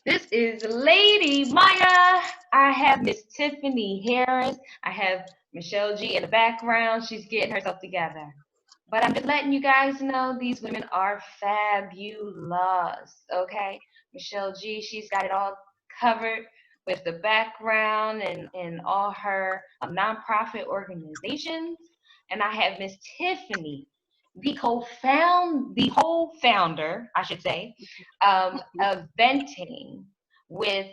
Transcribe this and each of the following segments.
This is Lady Maya. I have Miss Tiffany Harris. I have Michelle G in the background. She's getting herself together. But I'm just letting you guys know these women are fabulous. Okay. Michelle G, she's got it all covered with the background and all her nonprofit organizations. And I have Miss Tiffany, the whole founder, I should say, of venting with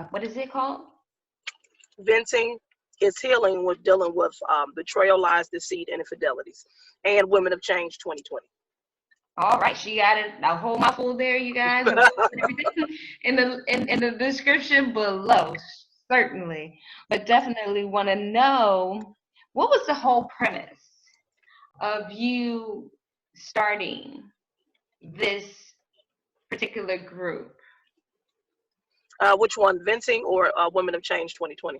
what is it called? Venting is healing with dealing with betrayal, lies, deceit, and infidelities. And Women of Change 2020. All right, she got it a whole mouthful there, you guys. I'm putting everything in the description below, certainly. But definitely want to know what was the whole premise of you starting this particular group? Which one, Venting or Women of Change 2020?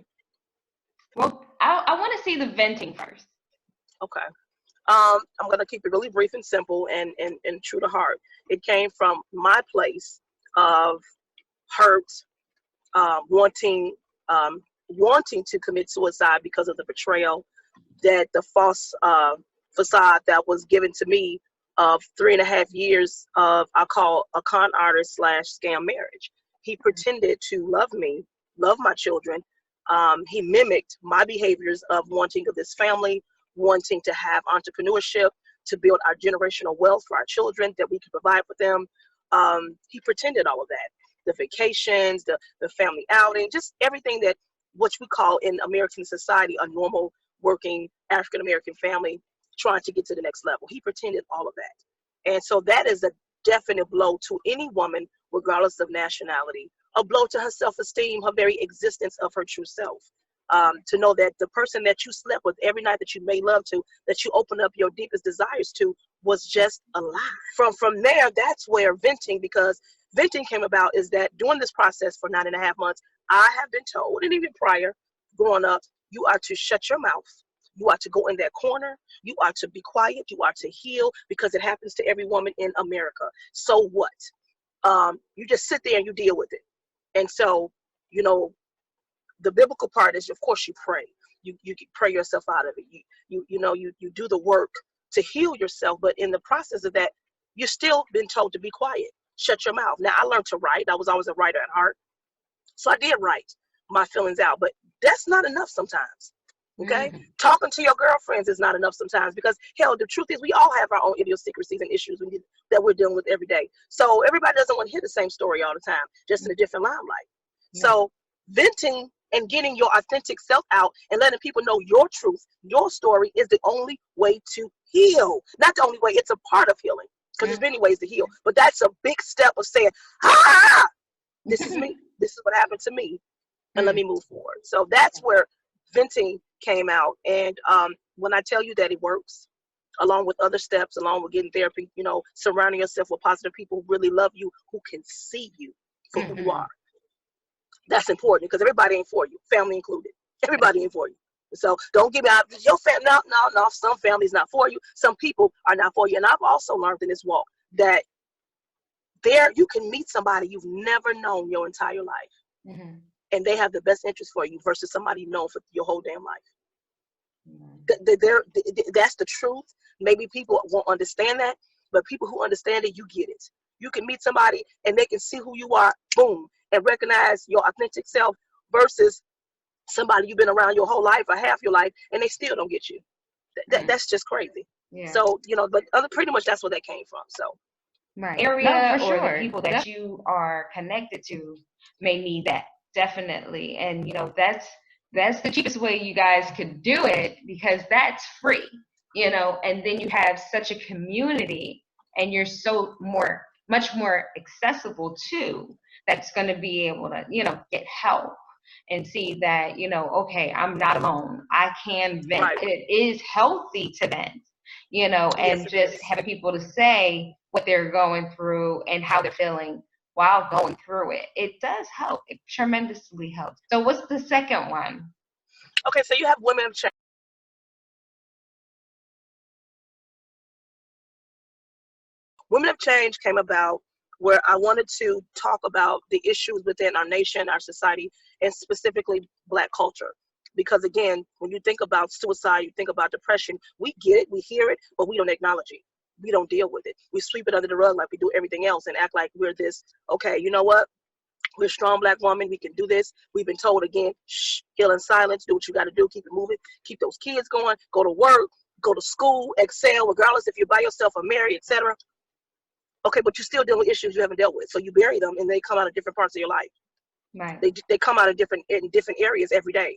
Well, I want to see the venting first. Okay. I'm going to keep it really brief and simple and true to heart. It came from my place of hurt, wanting wanting to commit suicide because of the betrayal, that the false facade that was given to me of 3.5 years of, I call, a con artist slash scam marriage. He pretended to love me, love my children. He mimicked my behaviors of wanting this family, wanting to have entrepreneurship, to build our generational wealth for our children, that we could provide for them. He pretended all of that. The vacations, the family outing, just everything that what we call in American society a normal working African American family trying to get to the next level. He pretended all of that. And so that is a definite blow to any woman, regardless of nationality, a blow to her self-esteem, her very existence of her true self. To know that the person that you slept with every night, that you made love to, that you opened up your deepest desires to, was just a lie. From there, that's where venting, because venting came about, is that during this process for 9.5 months, I have been told, and even prior, growing up, you are to shut your mouth. You are to go in that corner. You are to be quiet. You are to heal, because it happens to every woman in America. So what? You just sit there and you deal with it. And so, you know, the biblical part is, of course, you pray. You pray yourself out of it. You do the work to heal yourself. But in the process of that, you're still been told to be quiet. Shut your mouth. Now, I learned to write. I was always a writer at heart. So I did write my feelings out. But that's not enough sometimes. Okay? Mm-hmm. Talking to your girlfriends is not enough sometimes, because, hell, the truth is we all have our own idiosyncrasies and issues that we're dealing with every day. So everybody doesn't want to hear the same story all the time, just in a different limelight. Yeah. So venting and getting your authentic self out and letting people know your truth, your story, is the only way to heal. Not the only way, it's a part of healing, because there's many ways to heal. But that's a big step of saying, this is me. This is what happened to me. And let me move forward. So that's where venting came out. And when I tell you that it works, along with other steps, along with getting therapy, surrounding yourself with positive people who really love you, who can see you for who you are. That's important, because everybody ain't for you, family included. Everybody ain't for you. So don't give me out your family. No. Some families not for you. Some people are not for you. And I've also learned in this walk that you can meet somebody you've never known your entire life. Mm-hmm. And they have the best interest for you versus somebody you've known for your whole damn life. That's the truth. Maybe people won't understand that, but people who understand it, you get it. You can meet somebody and they can see who you are, boom, and recognize your authentic self, versus somebody you've been around your whole life or half your life and they still don't get you. That's just crazy. Yeah. So, but pretty much that's where that came from. So, right. Area or the people that you are connected to may need that, definitely. And that's the cheapest way you guys could do it, because that's free, and then you have such a community, and you're much more accessible too, that's going to be able to get help and see that okay, I'm not alone, I can vent. Right. It is healthy to vent, and just having people to say what they're going through and how they're feeling while going through it. It does help. It tremendously helps. So what's the second one? Okay, so you have Women of Change. Women of Change came about where I wanted to talk about the issues within our nation, our society, and specifically Black culture. Because again, when you think about suicide, you think about depression, we get it, we hear it, but we don't acknowledge it. We don't deal with it. We sweep it under the rug like we do everything else and act like we're this, okay, you know what? We're a strong Black woman. We can do this. We've been told again, shh, heal in silence, do what you got to do, keep it moving, keep those kids going, go to work, go to school, excel, regardless if you're by yourself or married, etc. Okay, but you're still dealing with issues you haven't dealt with. So you bury them and they come out of different parts of your life. Right. They come out of different areas every day.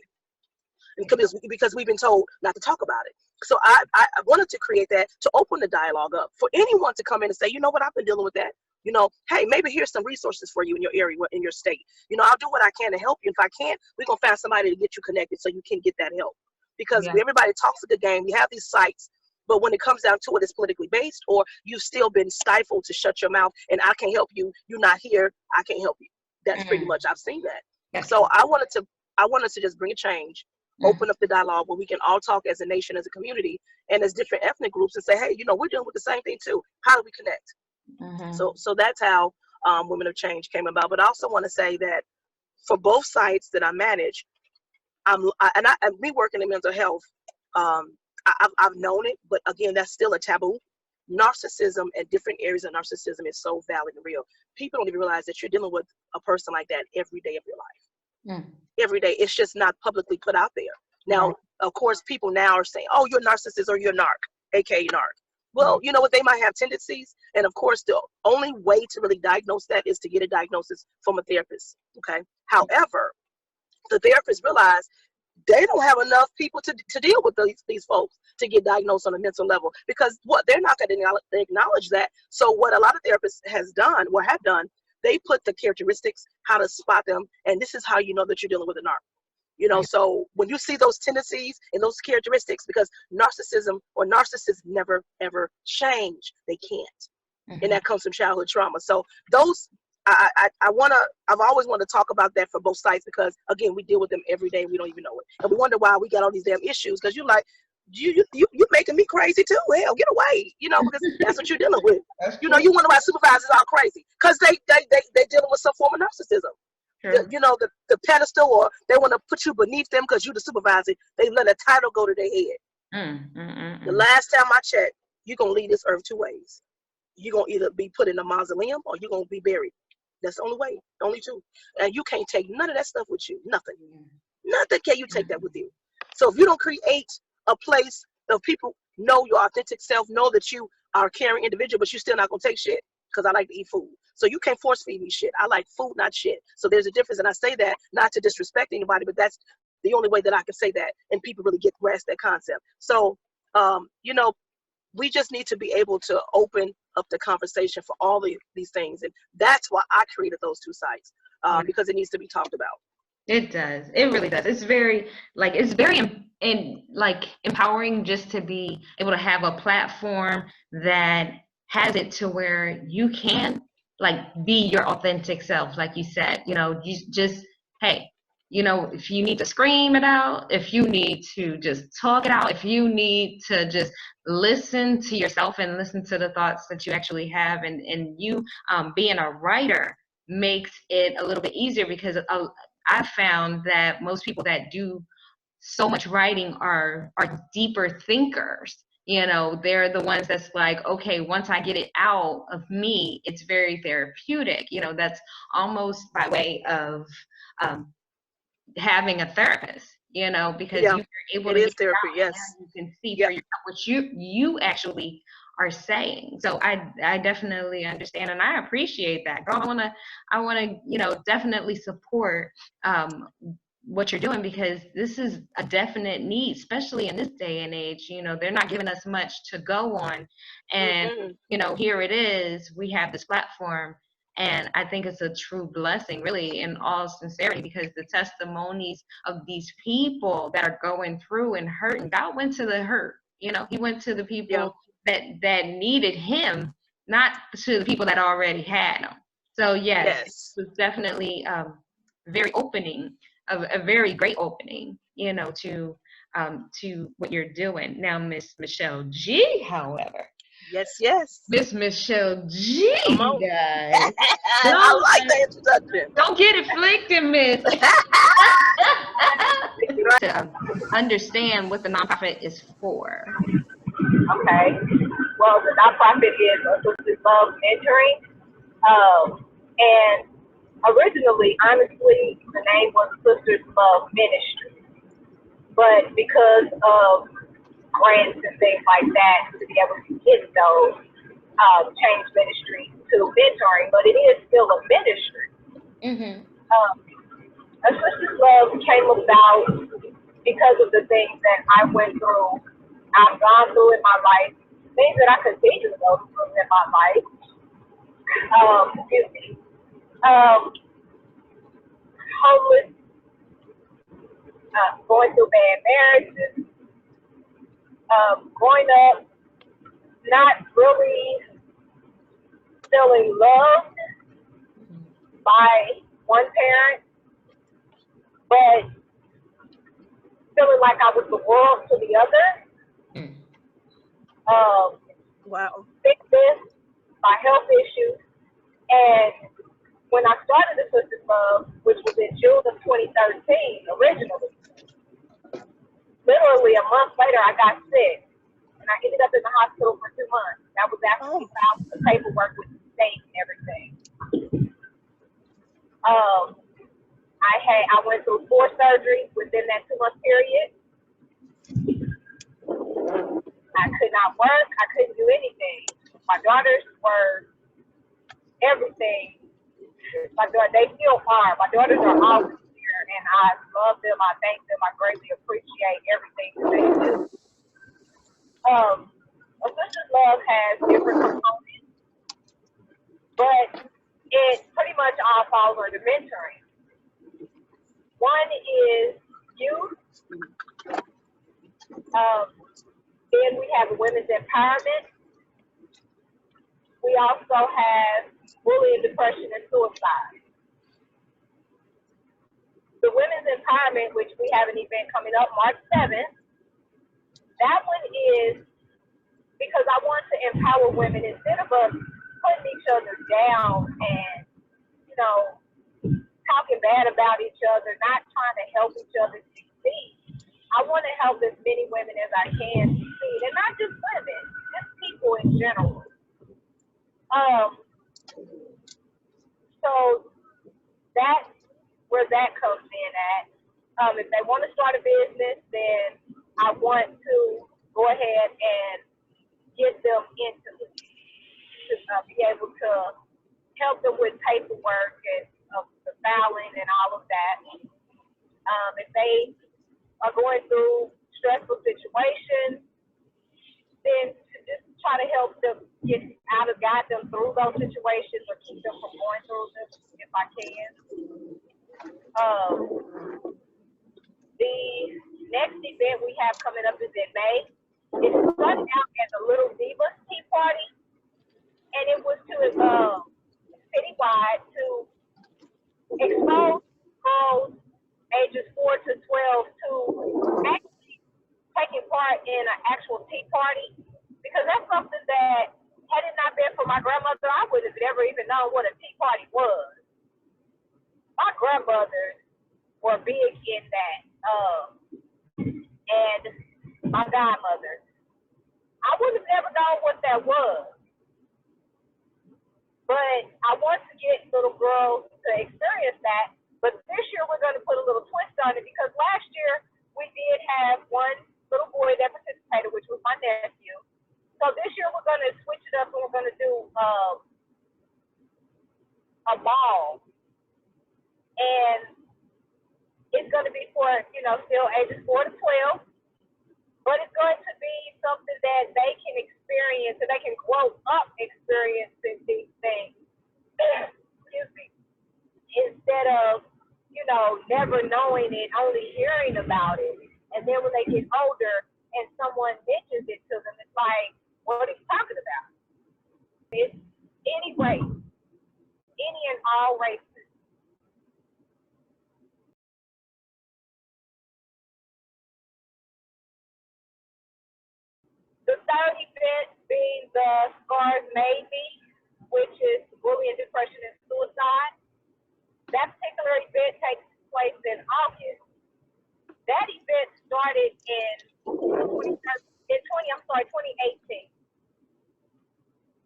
Because we've been told not to talk about it. So I wanted to create that to open the dialogue up for anyone to come in and say, you know what, I've been dealing with that. You know, hey, maybe here's some resources for you in your area, in your state. You know, I'll do what I can to help you. If I can't, we're going to find somebody to get you connected so you can get that help. Because everybody talks a good game. We have these sites, but when it comes down to it, it's politically based, or you've still been stifled to shut your mouth and I can't help you. You're not here. I can't help you. That's pretty much, I've seen that. So I wanted to just bring a change. Open up the dialogue where we can all talk as a nation, as a community, and as different ethnic groups and say, hey, you know, we're dealing with the same thing too. How do we connect? So that's how Women of Change came about. But I also want to say that for both sites that I manage, me working in mental health, I've known it, but again, that's still a taboo. Narcissism and different areas of narcissism is so valid and real. People don't even realize that you're dealing with a person like that every day of your life. Every day. It's just not publicly put out there. Now, of course, people now are saying, oh, you're a narcissist or you're a narc, aka narc. Well, you know what? They might have tendencies. And of course, the only way to really diagnose that is to get a diagnosis from a therapist. Okay. However, the therapist realized they don't have enough people to deal with these folks to get diagnosed on a mental level, because they're not going to acknowledge that. So what a lot of therapists have done, they put the characteristics, how to spot them, and this is how you know that you're dealing with a narc. You know, so when you see those tendencies and those characteristics, because narcissism or narcissists never ever change, they can't, and that comes from childhood trauma. So those I've always wanted to talk about that for both sides, because again, we deal with them every day. We don't even know it, and we wonder why we got all these damn issues. Because you're like, you're making me crazy too. Hell, get away, you know, because that's what you're dealing with. You know, you wonder why supervisors are crazy, because they dealing with some form of narcissism. You know, the pedestal, or they want to put you beneath them because you're the supervisor. They let a title go to their head. The last time I checked, you're gonna leave this earth two ways. You're gonna either be put in a mausoleum or you're gonna be buried. That's the only way, only two. And you can't take none of that stuff with you. Nothing can you take that with you. So if you don't create a place of people know your authentic self, know that you are a caring individual, but you're still not gonna take shit, because I like to eat food. So you can't force feed me shit. I like food, not shit. So there's a difference, and I say that not to disrespect anybody, but that's the only way that I can say that, and people really grasp that concept. So you know, we just need to be able to open up the conversation for all these things. And that's why I created those two sites, because it needs to be talked about. It does. It really does. It's very empowering just to be able to have a platform that has it to where you can be your authentic self. Like you said, you know, you just, hey, you know, if you need to scream it out, if you need to just talk it out, if you need to just listen to yourself and listen to the thoughts that you actually have, and you being a writer makes it a little bit easier, because I found that most people that do so much writing are deeper thinkers. You know, they're the ones that's like, okay, once I get it out of me, it's very therapeutic. You know, that's almost by way of having a therapist, you know, because you're able to get therapy, it out, and you can see for yourself what you actually are saying. So I definitely understand, and I appreciate that, girl. I want to you know, definitely support what you're doing, because this is a definite need, especially in this day and age. You know, they're not giving us much to go on, and you know, here it is, we have this platform. And I think it's a true blessing, really, in all sincerity, because the testimonies of these people that are going through and hurting, God went to the hurt. You know, he went to the people that needed him, not to the people that already had him. So yes. It was definitely very opening, a very great opening, you know, to what you're doing now, Miss Michelle G. However, Yes. Miss Michelle G, you guys. I like the introduction. Don't get it flicked, Miss. To understand what the nonprofit is for. Okay. Well, the nonprofit is Assisted Love Mentoring. And originally, honestly, the name was Sisters Love Ministry. But because of grants and things like that, to be able to get those, changed ministry to mentoring, but it is still a ministry. Assisted Love came about because of the things that I went through, I've gone through in my life, things that I continue to go through in my life. Homeless, going through bad marriages, growing up, not really feeling loved by one parent, but feeling like I was the world to the other. Wow. Sickness, my health issues, and when I started Assisted Love, which was in June of 2013 originally, literally a month later I got sick, and I ended up in the hospital for 2 months. That was after we filed the paperwork with the state and everything. I went through 4 surgeries within that 2-month period. I could not work. I couldn't do anything. My daughters were everything. They still are. My daughters are always here, and I love them. I thank them. I greatly appreciate everything that they do. Assisted Love has different components, but it pretty much all falls under mentoring. One is youth. Then we have women's empowerment. We also have bullying, depression, and suicide. The women's empowerment, which we have an event coming up March 7th, that one is because I want to empower women instead of us putting each other down and, talking bad about each other, not trying to help each other succeed. I want to help as many women as I can succeed, and not just women, just people in general. So that's where that comes in at. If they want to start a business, then I want to go ahead and get them into to be able to help them with paperwork and the filing and all of that. If they are going through stressful situations, then to just try to help them guide them through those situations or keep them from going through them if I can. The next event we have coming up is in May. It started out as a Little Divas Tea Party, and it was to citywide to expose girls ages 4 to 12 to actually taking part in an actual tea party, because that's something that, had it not been for my grandmother, I would have never even known what a tea party was. My grandmothers were big in that, and my godmother. I would have never known what that was. But I want to get little girls to experience that. But this year we're going to put a little twist on it, because last year we did have one little boy that participated, which was my nephew. So this year we're going to switch it up, and we're going to do a ball. And it's going to be for, still ages 4 to 12. But it's going to be something that they can experience, and they can grow up experiencing these things. Excuse me. Instead of, never knowing it, only hearing about it. And then when they get older and someone mentions it to them, it's like, what are you talking about? It's any race, any and all races. The third event being the Scars Made Me, which is bullying, depression, and suicide. That particular event takes place in August. That event started in 2018.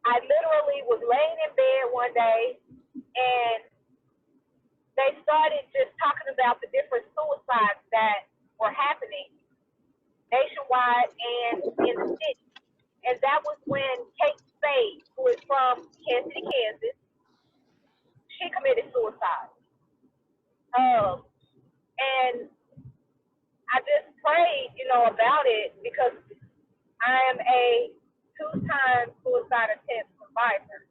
I literally was laying in bed one day, and they started just talking about the different suicides that were happening nationwide and in the city. And that was when Kate Spade, who is from Kansas City, Kansas, she committed suicide. And I just prayed, about it because I am a 2-time suicide attempt survivor.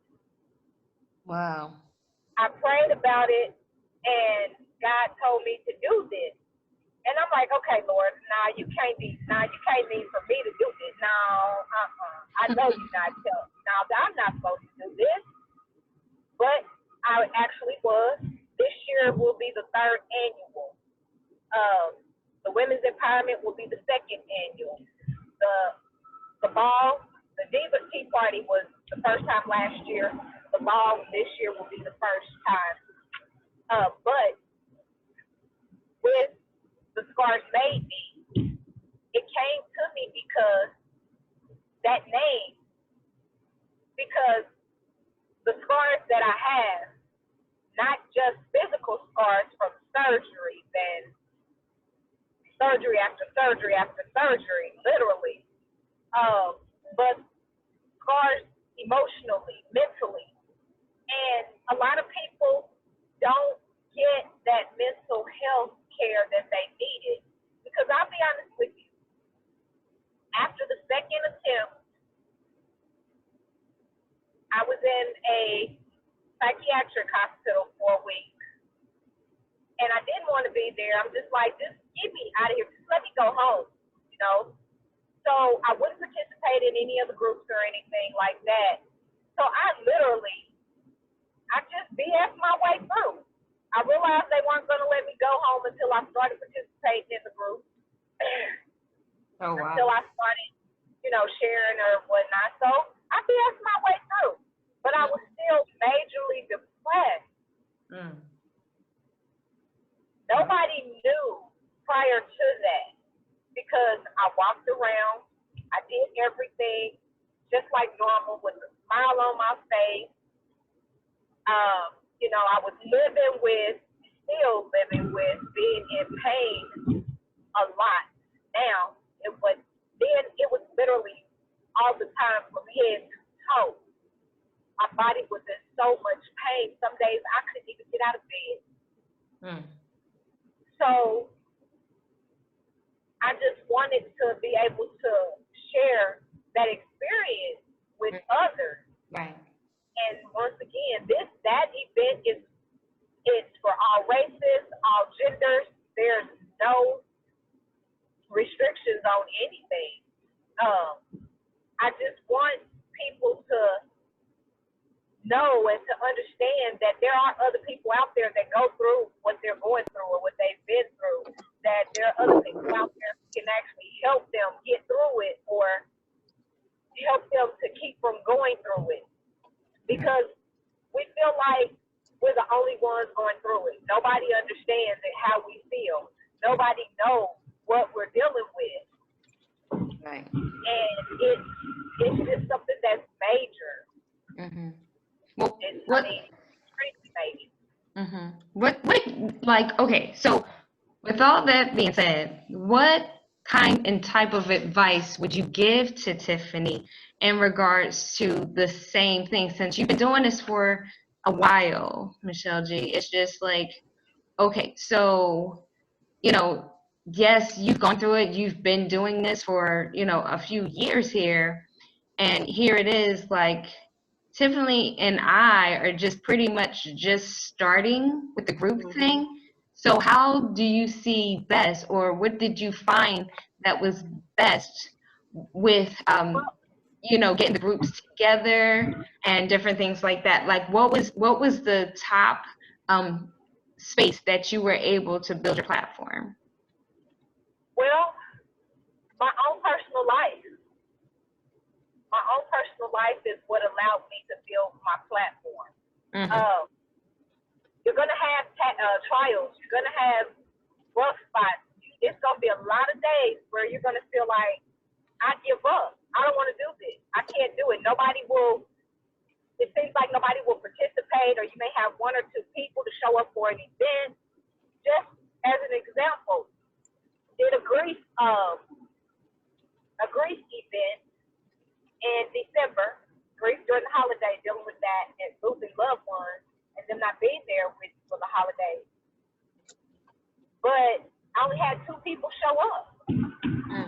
Wow. I prayed about it, and God told me to do this. And I'm like, okay, Lord, you can't need for me to do this. I know you're not telling. I'm not supposed to do this. But I actually was. This year will be the 3rd annual. The Women's Empowerment will be the 2nd annual. The ball, the Diva Tea Party was the first time last year. The ball this year will be the first time. But with the Scars Made Me, it came to me because that name, because the scars that I have, not just physical scars from surgeries and surgery after surgery after surgery, literally, but scars emotionally, mentally. And a lot of people don't get that mental health care that they needed. Because I'll be honest with you, after the 2nd attempt, I was in a psychiatric hospital for a week. And I didn't want to be there. I'm just like, just get me out of here. Just let me go home, So I wouldn't participate in any of the groups or anything like that. So I just BS my way through. I realized they weren't going to let me go home until I started participating in the group. Oh, wow. Until I started, sharing or whatnot. So I BS my way through. But I was still majorly depressed. Nobody knew prior to that because I walked around. I did everything just like normal with a smile on my face. I was still living with being in pain a lot. Now, it was literally all the time from head to toe. My body was in so much pain. Some days I couldn't even get out of bed. So I just wanted to be able to share that experience with others. Right. And once again, that event it's for all races, all genders. There's no restrictions on anything. I just want people to know and to understand that there are other people out there that go through what they're going through or what they've been through, that there are other people out there who can actually help them get through it or help them to keep from going through it. Because we feel like we're the only ones going through it. Nobody understands it, how we feel. Nobody knows what we're dealing with. Right. And it's just something that's major. Well, extremely major. Okay, so with all that being said, what kind and type of advice would you give to Tiffany in regards to the same thing? Since you've been doing this for a while, Michelle G, it's just like, okay, so, yes, you've gone through it. You've been doing this for, a few years here. And here it is, like, Tiffany and I are just pretty much just starting with the group thing. So how do you see best, or what did you find that was best with, getting the groups together and different things like that? Like, what was the top space that you were able to build your platform? Well, my own personal life. My own personal personal life is what allowed me to build my platform. You're going to have trials. You're going to have rough spots. It's going to be a lot of days where you're going to feel like, I give up. I don't want to do this. I can't do it. It seems like nobody will participate, or you may have one or two people to show up for an event. Just as an example, did a grief event in December, grief during the holiday, dealing with that and losing loved ones, and them not being there for the holidays. But I only had 2 people show up.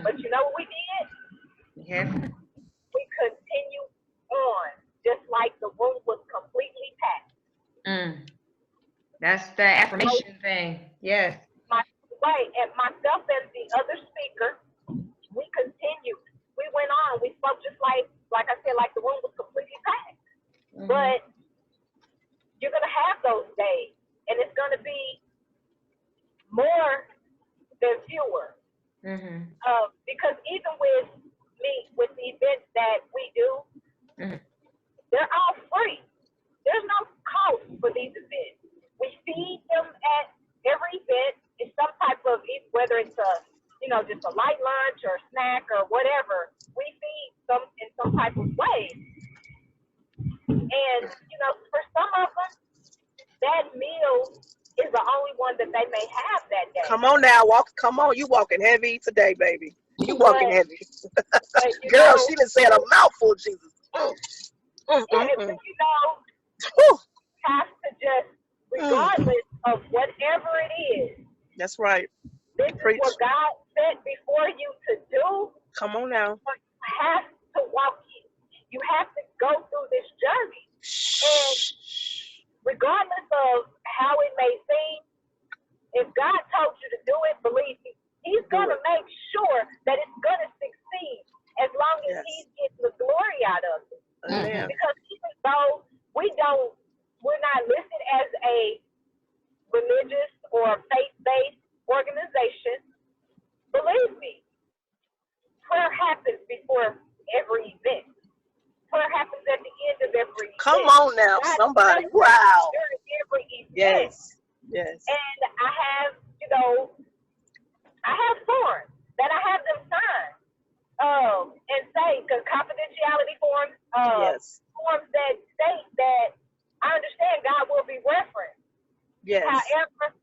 But you know what we did? Yeah. We continued on, just like the room was completely packed. That's the affirmation thing. Yes. And myself as the other speaker, we continued. We went on. We spoke just like I said, like the room was completely packed. But you're going to have those days, and it's going to be more than fewer. Because even with the events that we do, they're all free. There's no cost for these events. We feed them at every event. It's some type of, whether it's just a light lunch or snack or whatever, we feed them in some type of way. And, for some of them, that meal is the only one that they may have that day. Come on now, come on, you walking heavy today, baby. You walking heavy. Girl, she done said a mouthful, Jesus. Have to just, regardless of whatever it is. That's right. This is what God set before you to do. Come on now. You have to walk it. You have to go through this journey. And regardless of how it may seem, if God told you to do it, believe me, He's going to make sure that it's going to succeed as long as He's getting the glory out of it. Because even though we're not listed as a religious or faith-based organization, believe me, prayer happens before every event. Prayer happens at the end of every event. Come on now, somebody. Wow. During every event. Yes. And I have, forms that I have them sign and say, because confidentiality forms, forms that state that I understand God will be referenced. Yes. However,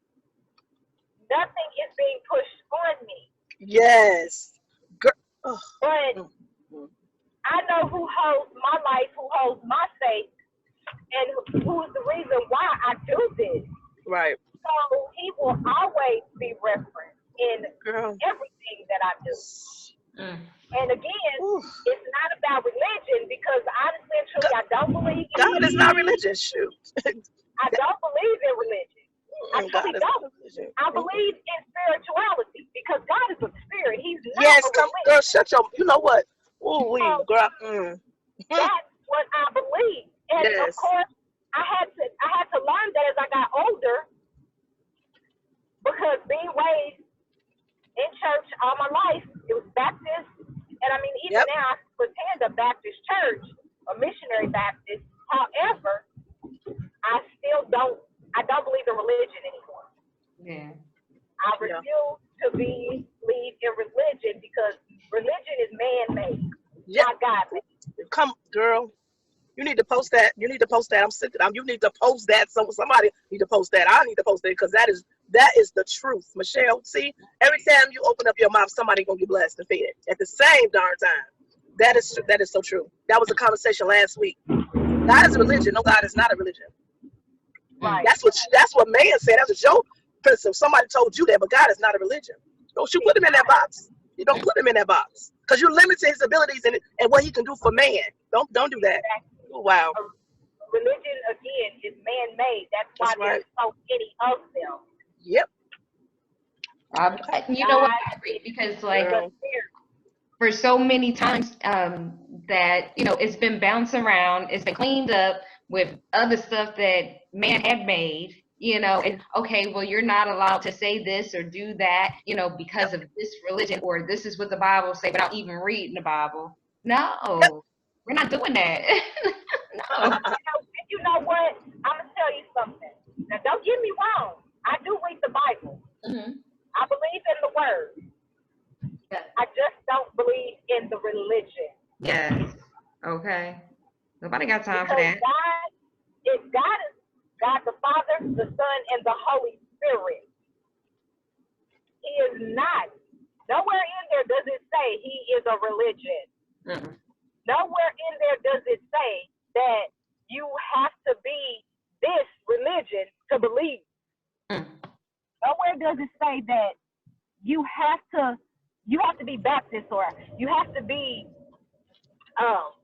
nothing is being pushed on me. Yes. But I know who holds my life, who holds my faith, and who is the reason why I do this. Right. So He will always be referenced in everything that I do. And again, it's not about religion, because honestly and truly, I don't believe in God is not religion. Shoot. I don't believe in religion. I truly don't. I believe in spirituality, because God is a spirit. He's not a religion. Girl, shut your, you know what? Girl. That's what I believe. And of course, I had to learn that as I got older, because being raised in church all my life, it was Baptist, and I mean, even now I attend a Baptist church, a missionary Baptist. However, I don't believe in religion anymore. Yeah. I refuse to believe in religion, because religion is man-made, not God-made. Come, girl. You need to post that. I'm sick of that. You need to post that. Somebody need to post that. I need to post it, because that is the truth. Michelle, see, every time you open up your mouth, somebody gonna get blessed and fed at the same darn time. That is so true. That was a conversation last week. God is a religion. No, God is not a religion. Right. That's what man said. That's a joke. So somebody told you that, but God is not a religion. Don't you put him in that box. You don't put him in that box, because you're limiting his abilities and what he can do for man. Don't do that. Wow. Religion, again, is man-made. That's why there's so many of them. Yep. You know what? I agree, because for so many times that it's been bounced around, it's been cleaned up with other stuff that man had made. And okay, well, you're not allowed to say this or do that, because of this religion, or this is what the Bible say, without even reading the Bible. No. We're not doing that. No. You know what? I'm gonna tell you something. Now, don't get me wrong. I do read the Bible. Mm-hmm. I believe in the Word. Yeah. I just don't believe in the religion. Yes. Okay. Nobody got time because for that. God is God the Father, the Son, and the Holy Spirit. He is not. Nowhere in there does it say he is a religion. Mm-hmm. Nowhere in there does it say that you have to be this religion to believe. Nowhere does it say that you have to be Baptist or you have to be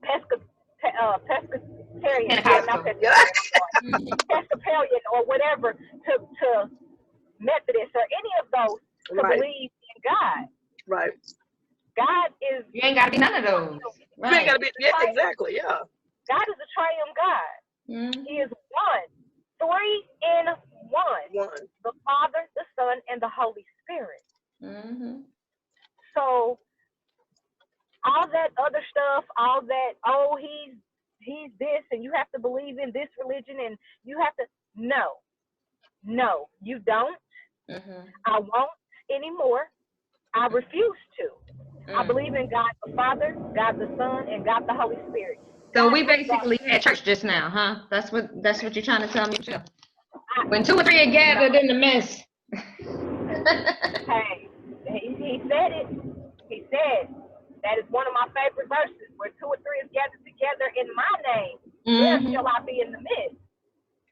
Pescatarian, Episcopalian or whatever to Methodist or any of those to believe in God. Right. God is. You ain't got to be none of those. Right. You ain't got to be. Yeah, exactly. Yeah. God is a triune God. Mm-hmm. He is one, 3 in 1. The Father, the Son, and the Holy Spirit. Mm-hmm. So all that other stuff, all that, oh, he's this, and you have to believe in this religion, and you have to. No, you don't. Mm-hmm. I won't anymore. I refuse to. I believe in God the Father, God the Son, and God the Holy Spirit. So we basically had church just now, huh? That's what you're trying to tell me, Jill. When 2 or 3 are gathered in the midst. Hey, he said it. He said that is one of my favorite verses. Where 2 or 3 is gathered together in my name, there shall I be in the midst.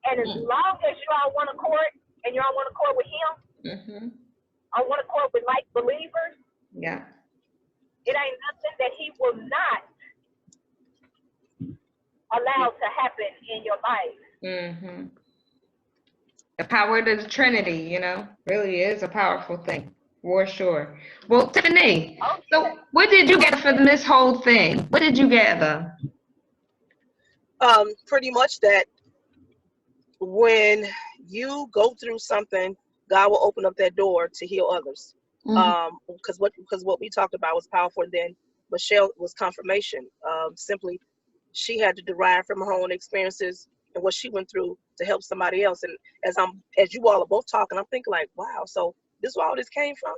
And as long as you all want to court and you all want to court with him, I want to court with like believers. Yeah. It ain't nothing that he will not allow to happen in your life. The power of the Trinity, really is a powerful thing, for sure. Well, Tiffany, so what did you gather from this whole thing? What did you gather? Pretty much that when you go through something, God will open up that door to heal others. Because what we talked about was powerful. And then Michelle was confirmation. Simply, she had to derive from her own experiences and what she went through to help somebody else. And as you all are both talking, I'm thinking like, wow, so this is where all this came from?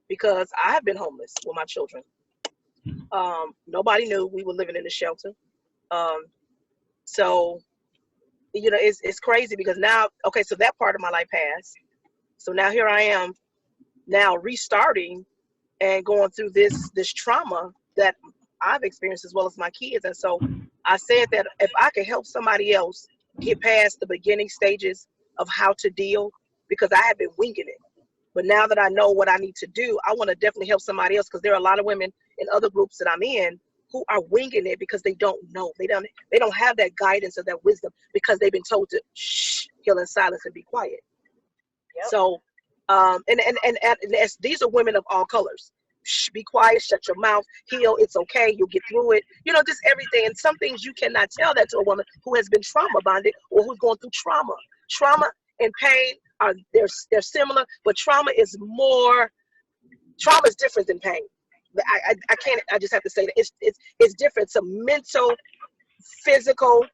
Because I have been homeless with my children. Nobody knew we were living in a shelter. So, it's crazy because now, okay, so that part of my life passed. So now here I am now restarting and going through this trauma that I've experienced as well as my kids. And so I said that if I could help somebody else get past the beginning stages of how to deal, because I have been winging it. But now that I know what I need to do, I want to definitely help somebody else, because there are a lot of women in other groups that I'm in who are winging it because they don't know. They don't have that guidance or that wisdom because they've been told to shh, heal in silence and be quiet. Yep. So, and these are women of all colors. Shh, be quiet, shut your mouth, heal, it's okay, you'll get through it. Just everything. And some things you cannot tell that to a woman who has been trauma bonded or who's going through trauma. Trauma and pain they're similar, but trauma is different than pain. I can't. I just have to say that it's different. It's a mental, physical,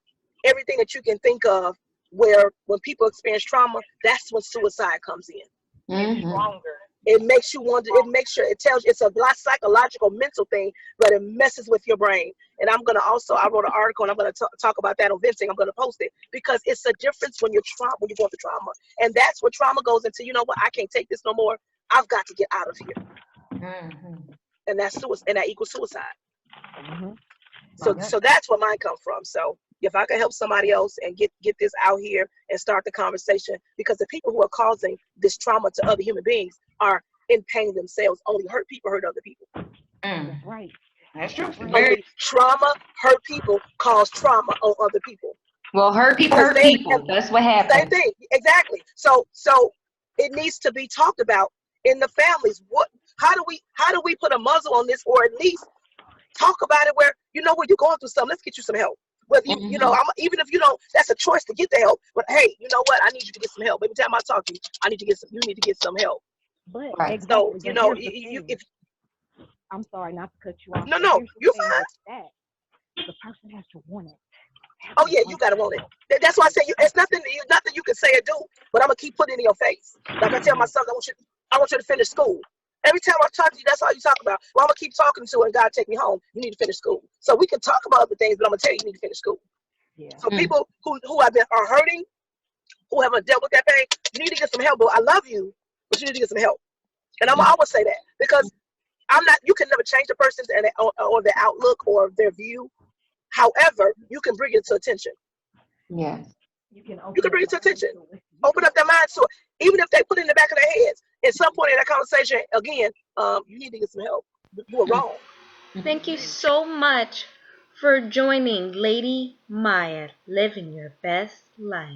everything that you can think of. Where when people experience trauma, that's when suicide comes in. It's stronger. It makes you wonder. It tells you it's a psychological, mental thing, but it messes with your brain. And I wrote an article, and I'm gonna talk about that on venting. I'm gonna post it because it's a difference when you're going through trauma, and that's where trauma goes into. You know what? I can't take this no more. I've got to get out of here. And that's suicide, and that equals suicide. So that's where mine come from. So if I can help somebody else and get this out here and start the conversation, because the people who are causing this trauma to other human beings are in pain themselves. Only hurt people hurt other people. That's right. That's true. Only trauma, hurt people cause trauma on other people. Well, hurt people hurt people. That's what happens. Same thing. Exactly. So it needs to be talked about in the families. How do we put a muzzle on this, or at least talk about it where you're going through something, let's get you some help. Whether even if you don't, that's a choice to get the help. But hey, you know what? I need you to get some help. Every time I talk to you, you need to get some help. But right. Exactly. So if I'm sorry not to cut you off. No, you're fine. The person has to want it. Oh yeah, you gotta want it. That's why I say it's nothing you can say or do, but I'm gonna keep putting it in your face. Like I tell my son, I want you to finish school. Every time I talk to you, that's all you talk about. Well, I'm gonna keep talking to her and God take me home. You need to finish school. So we can talk about other things, but I'm gonna tell you, you need to finish school. Yeah. So people who are hurting, who haven't dealt with that pain, you need to get some help. But I love you, but you need to get some help. And I'm always say that because you can never change the person's or their outlook or their view. However, you can bring it to attention. Yeah. You can bring it to attention. Open up their minds to it. Even if they put it in the back of their heads. At some point in that conversation, again, you need to get some help. You are wrong. Thank you so much for joining Lady Maya, Living Your Best Life.